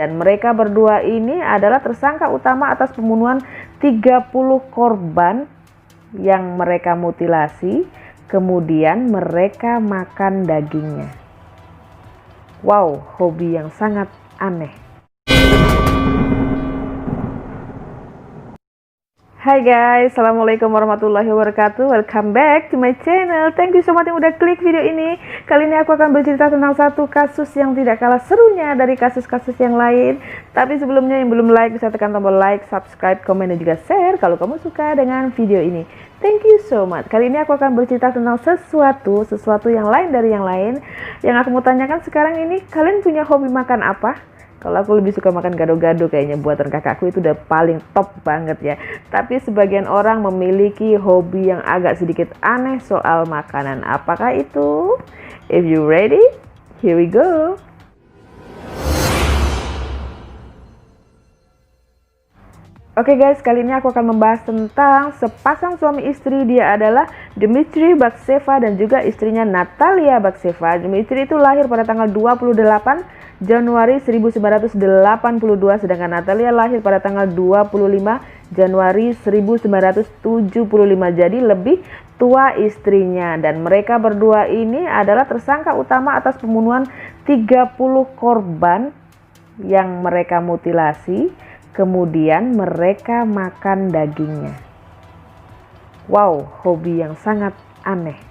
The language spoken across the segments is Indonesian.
Dan mereka berdua ini adalah tersangka utama atas pembunuhan 30 korban yang mereka mutilasi, kemudian mereka makan dagingnya. Wow, hobi yang sangat aneh. Hai guys, assalamualaikum warahmatullahi wabarakatuh. Welcome back to my channel. Thank you so much yang udah klik video ini. Kali ini aku akan bercerita tentang satu kasus yang tidak kalah serunya dari kasus-kasus yang lain. Tapi sebelumnya yang belum like bisa tekan tombol like, subscribe, komen, dan juga share kalau kamu suka dengan video ini. Thank you so much. Kali ini aku akan bercerita tentang sesuatu yang lain dari yang lain. Yang aku mau tanyakan sekarang ini, kalian punya hobi makan apa? Kalau aku lebih suka makan gado-gado kayaknya, buatan kakakku itu udah paling top banget ya. Tapi sebagian orang memiliki hobi yang agak sedikit aneh soal makanan. Apakah itu? If you ready, here we go. Oke guys, kali ini aku akan membahas tentang sepasang suami istri. Dia adalah Dmitry Bakseva dan juga istrinya Natalia Bakseva. Dmitry itu lahir pada tanggal 28 Januari 1982, sedangkan Natalia lahir pada tanggal 25 Januari 1975. Jadi lebih tua istrinya. Dan mereka berdua ini adalah tersangka utama atas pembunuhan 30 korban yang mereka mutilasi, kemudian mereka makan dagingnya. Wow, hobi yang sangat aneh.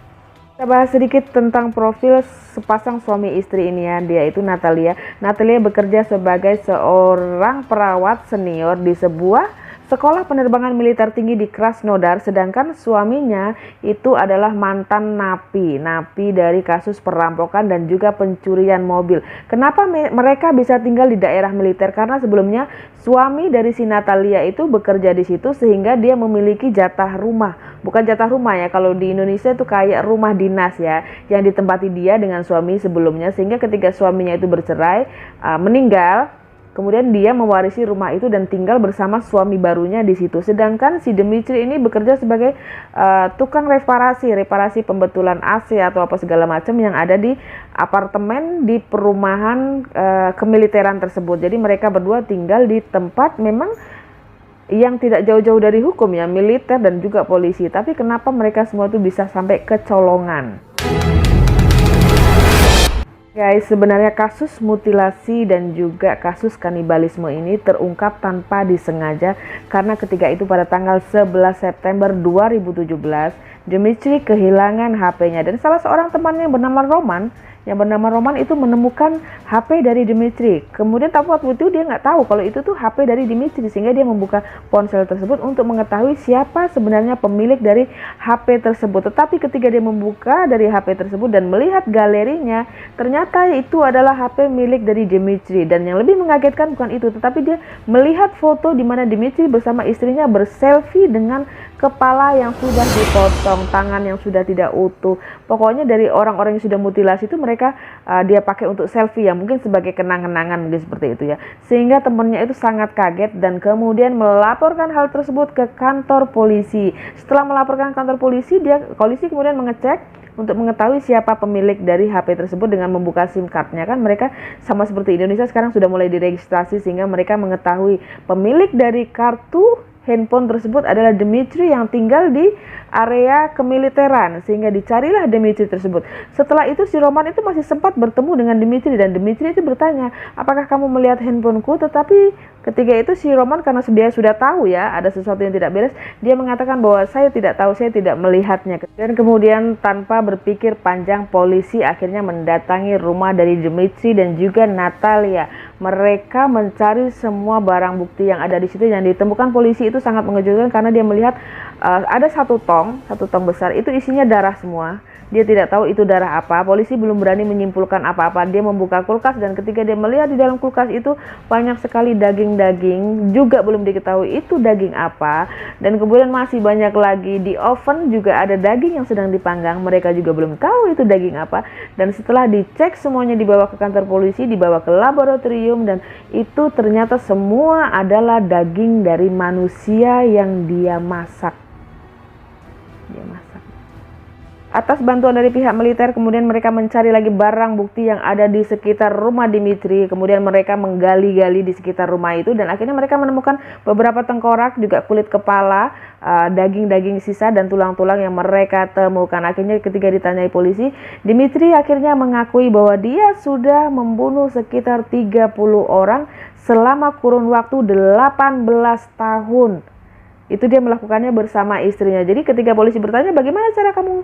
Kita bahas sedikit tentang profil sepasang suami istri ini ya. Dia itu Natalia. Natalia bekerja sebagai seorang perawat senior di sebuah sekolah penerbangan militer tinggi di Krasnodar, sedangkan suaminya itu adalah mantan napi dari kasus perampokan dan juga pencurian mobil. Kenapa mereka bisa tinggal di daerah militer? Karena sebelumnya suami dari si Natalia itu bekerja di situ sehingga dia memiliki jatah rumah. Bukan jatah rumah ya, kalau di Indonesia itu kayak rumah dinas ya, yang ditempati dia dengan suami sebelumnya, sehingga ketika suaminya itu bercerai, meninggal, kemudian dia mewarisi rumah itu dan tinggal bersama suami barunya di situ. Sedangkan si Dmitry ini bekerja sebagai tukang reparasi pembetulan AC atau apa segala macam yang ada di apartemen di perumahan kemiliteran tersebut. Jadi mereka berdua tinggal di tempat memang yang tidak jauh-jauh dari hukum ya, militer dan juga polisi. Tapi kenapa mereka semua itu bisa sampai kecolongan? Guys, sebenarnya kasus mutilasi dan juga kasus kanibalisme ini terungkap tanpa disengaja karena ketika itu pada tanggal 11 September 2017 Dmitry kehilangan HP-nya dan salah seorang temannya yang bernama Roman itu menemukan HP dari Dmitry. Kemudian tapi waktu itu dia nggak tahu kalau itu tuh HP dari Dmitry, sehingga dia membuka ponsel tersebut untuk mengetahui siapa sebenarnya pemilik dari HP tersebut. Tetapi ketika dia membuka dari HP tersebut dan melihat galerinya, ternyata itu adalah HP milik dari Dmitry. Dan yang lebih mengagetkan bukan itu, tetapi dia melihat foto di mana Dmitry bersama istrinya berselfie dengan kepala yang sudah dipotong, tangan yang sudah tidak utuh. Pokoknya dari orang-orang yang sudah mutilasi itu mereka dia pakai untuk selfie ya, mungkin sebagai kenang-kenangan mungkin seperti itu ya. Sehingga temannya itu sangat kaget dan kemudian melaporkan hal tersebut ke kantor polisi. Setelah melaporkan kantor polisi, polisi kemudian mengecek untuk mengetahui siapa pemilik dari HP tersebut dengan membuka SIM cardnya. Kan mereka sama seperti Indonesia sekarang sudah mulai diregistrasi, sehingga mereka mengetahui pemilik dari kartu handphone tersebut adalah Dmitry yang tinggal di area kemiliteran, sehingga dicarilah Dmitry tersebut. Setelah itu si Roman itu masih sempat bertemu dengan Dmitry dan Dmitry itu bertanya, apakah kamu melihat handphoneku? Tetapi ketika itu si Roman karena dia sudah tahu ya ada sesuatu yang tidak beres, dia mengatakan bahwa saya tidak tahu, saya tidak melihatnya. Dan kemudian tanpa berpikir panjang, polisi akhirnya mendatangi rumah dari Dmitry dan juga Natalia. Mereka mencari semua barang bukti yang ada di situ. Yang ditemukan polisi itu sangat mengejutkan karena dia melihat ada satu tong besar, itu isinya darah semua. Dia tidak tahu itu darah apa. Polisi belum berani menyimpulkan apa-apa. Dia membuka kulkas dan ketika dia melihat di dalam kulkas itu banyak sekali daging-daging, juga belum diketahui itu daging apa. Dan kemudian masih banyak lagi di oven juga ada daging yang sedang dipanggang. Mereka juga belum tahu itu daging apa. Dan setelah dicek semuanya dibawa ke kantor polisi, dibawa ke laboratorium dan itu ternyata semua adalah daging dari manusia yang dia masak. Atas bantuan dari pihak militer, kemudian mereka mencari lagi barang bukti yang ada di sekitar rumah Dimitri. Kemudian mereka menggali-gali di sekitar rumah itu dan akhirnya mereka menemukan beberapa tengkorak, juga kulit kepala, daging-daging sisa dan tulang-tulang yang mereka temukan. Akhirnya ketika ditanyai polisi, Dimitri akhirnya mengakui bahwa dia sudah membunuh sekitar 30 orang selama kurun waktu 18 tahun. Itu dia melakukannya bersama istrinya. Jadi ketika polisi bertanya bagaimana cara kamu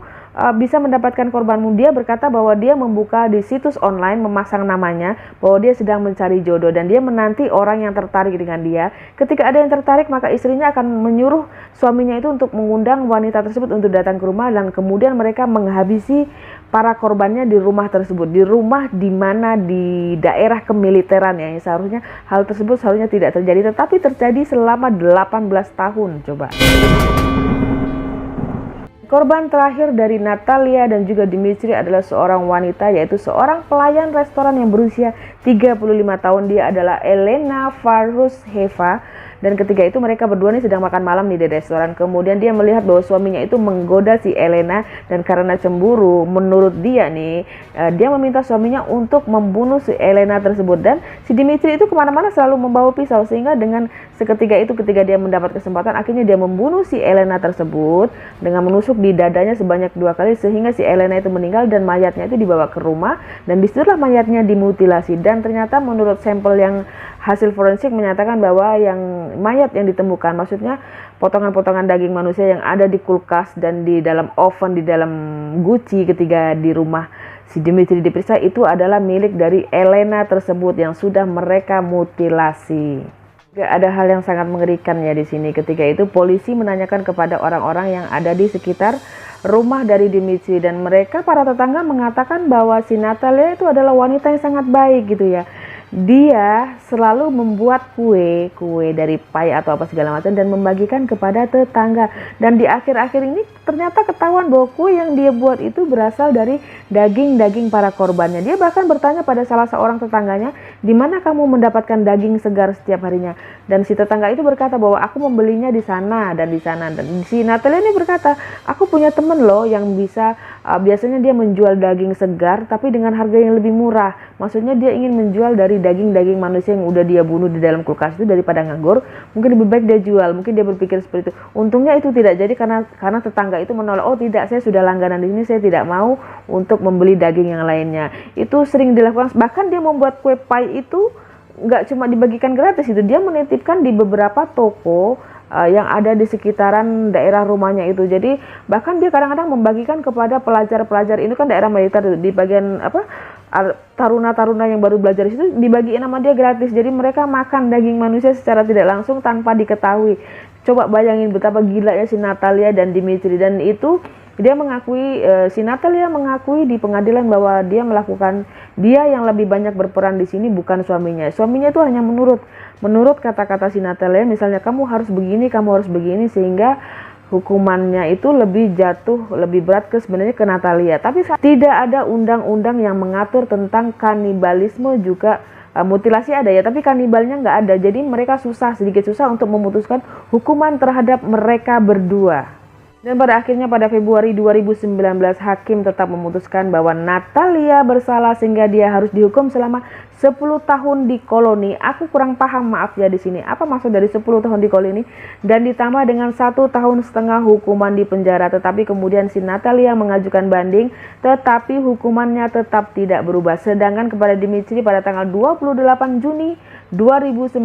bisa mendapatkan korbanmu, dia berkata bahwa dia membuka di situs online, memasang namanya bahwa dia sedang mencari jodoh dan dia menanti orang yang tertarik dengan dia. Ketika ada yang tertarik, maka istrinya akan menyuruh suaminya itu untuk mengundang wanita tersebut untuk datang ke rumah dan kemudian mereka menghabisi para korbannya di rumah tersebut, di rumah di mana di daerah kemiliteran ya. Seharusnya hal tersebut seharusnya tidak terjadi, tetapi terjadi selama 18 tahun. Coba. Korban terakhir dari Natalia dan juga Dimitri adalah seorang wanita, yaitu seorang pelayan restoran yang berusia 35 tahun. Dia adalah Elena Varusheva. Dan ketika itu mereka berdua nih sedang makan malam di restoran. Kemudian dia melihat bahwa suaminya itu menggoda si Elena dan karena cemburu, menurut dia nih, dia meminta suaminya untuk membunuh si Elena tersebut. Dan si Dimitri itu kemana-mana selalu membawa pisau, sehingga dengan seketika itu ketika dia mendapat kesempatan, akhirnya dia membunuh si Elena tersebut dengan menusuk di dadanya sebanyak 2 kali sehingga si Elena itu meninggal dan mayatnya itu dibawa ke rumah dan disitulah mayatnya dimutilasi. Dan ternyata menurut sampel yang hasil forensik menyatakan bahwa yang mayat yang ditemukan, maksudnya potongan-potongan daging manusia yang ada di kulkas dan di dalam oven, di dalam guci ketika di rumah si Dimitri diperiksa, itu adalah milik dari Elena tersebut yang sudah mereka mutilasi. Ada hal yang sangat mengerikan ya di sini. Ketika itu polisi menanyakan kepada orang-orang yang ada di sekitar rumah dari Dimitri dan mereka para tetangga mengatakan bahwa si Natalia itu adalah wanita yang sangat baik gitu ya. Dia selalu membuat kue dari pai atau apa segala macam dan membagikan kepada tetangga. Dan di akhir-akhir ini ternyata ketahuan bahwa kue yang dia buat itu berasal dari daging-daging para korbannya. Dia bahkan bertanya pada salah seorang tetangganya, di mana kamu mendapatkan daging segar setiap harinya? Dan si tetangga itu berkata bahwa aku membelinya di sana dan di sana. Dan si Natalia ini berkata, aku punya temen loh yang bisa, biasanya dia menjual daging segar tapi dengan harga yang lebih murah. Maksudnya dia ingin menjual dari daging-daging manusia yang udah dia bunuh di dalam kulkas itu daripada nganggur. Mungkin lebih baik dia jual. Mungkin dia berpikir seperti itu. Untungnya itu tidak jadi karena tetangga itu menolak. Oh tidak, saya sudah langganan di sini, saya tidak mau untuk membeli daging yang lainnya. Itu sering dilakukan. Bahkan dia membuat kue pie itu nggak cuma dibagikan gratis, itu dia menitipkan di beberapa toko yang ada di sekitaran daerah rumahnya itu. Jadi bahkan dia kadang-kadang membagikan kepada pelajar-pelajar. Ini kan daerah militer, di bagian taruna-taruna yang baru belajar itu dibagiin sama dia gratis. Jadi mereka makan daging manusia secara tidak langsung tanpa diketahui. Coba bayangin betapa gilanya si Natalia dan Dimitri. Dan itu dia mengakui, si Natalia mengakui di pengadilan bahwa dia yang lebih banyak berperan di sini, bukan suaminya. Suaminya itu hanya menurut kata-kata si Natalia, misalnya kamu harus begini, sehingga hukumannya itu lebih berat sebenarnya ke Natalia. Tapi tidak ada undang-undang yang mengatur tentang kanibalisme, juga mutilasi ada ya, tapi kanibalnya nggak ada. Jadi mereka sedikit susah untuk memutuskan hukuman terhadap mereka berdua. Dan pada akhirnya pada Februari 2019 hakim tetap memutuskan bahwa Natalia bersalah sehingga dia harus dihukum selama 10 tahun di koloni. Aku kurang paham, maaf ya di sini. Apa maksud dari 10 tahun di koloni? Dan ditambah dengan 1,5 tahun hukuman di penjara. Tetapi kemudian si Natalia mengajukan banding, tetapi hukumannya tetap tidak berubah. Sedangkan kepada Dimitri pada tanggal 28 Juni 2019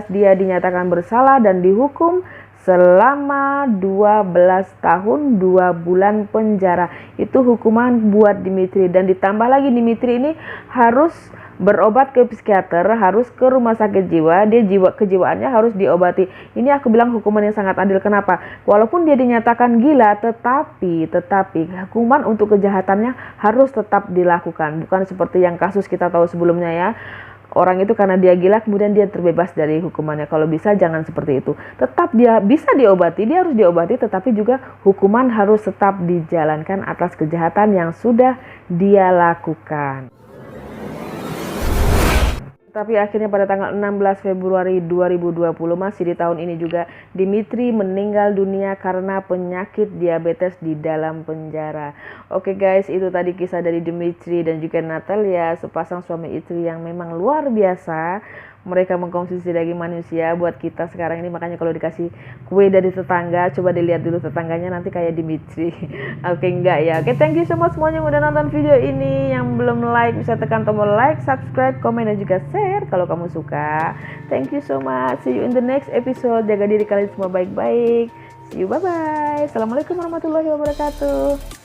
dia dinyatakan bersalah dan dihukum selama 12 tahun 2 bulan penjara. Itu hukuman buat Dimitri. Dan ditambah lagi Dimitri ini harus berobat ke psikiater, harus ke rumah sakit jiwa. Dia kejiwaannya harus diobati. Ini aku bilang hukuman yang sangat adil. Kenapa? Walaupun dia dinyatakan gila, tetapi hukuman untuk kejahatannya harus tetap dilakukan. Bukan seperti yang kasus kita tahu sebelumnya ya. Orang itu karena dia gila kemudian dia terbebas dari hukumannya. Kalau bisa jangan seperti itu. Tetap dia bisa diobati, dia harus diobati, tetapi juga hukuman harus tetap dijalankan atas kejahatan yang sudah dia lakukan. Tapi akhirnya pada tanggal 16 Februari 2020, masih di tahun ini juga, Dimitri meninggal dunia karena penyakit diabetes di dalam penjara. Oke guys, itu tadi kisah dari Dimitri dan juga Natalia, sepasang suami istri yang memang luar biasa. Mereka mengkonsumsi daging manusia buat kita sekarang ini, makanya kalau dikasih kue dari tetangga, coba dilihat dulu tetangganya nanti kayak Dimitri. Oke, enggak ya. Oke, thank you so much semuanya yang udah nonton video ini. Yang belum like bisa tekan tombol like, subscribe, komen, dan juga share kalau kamu suka. Thank you so much. See you in the next episode. Jaga diri kalian semua baik-baik. See you, bye-bye. Assalamualaikum warahmatullahi wabarakatuh.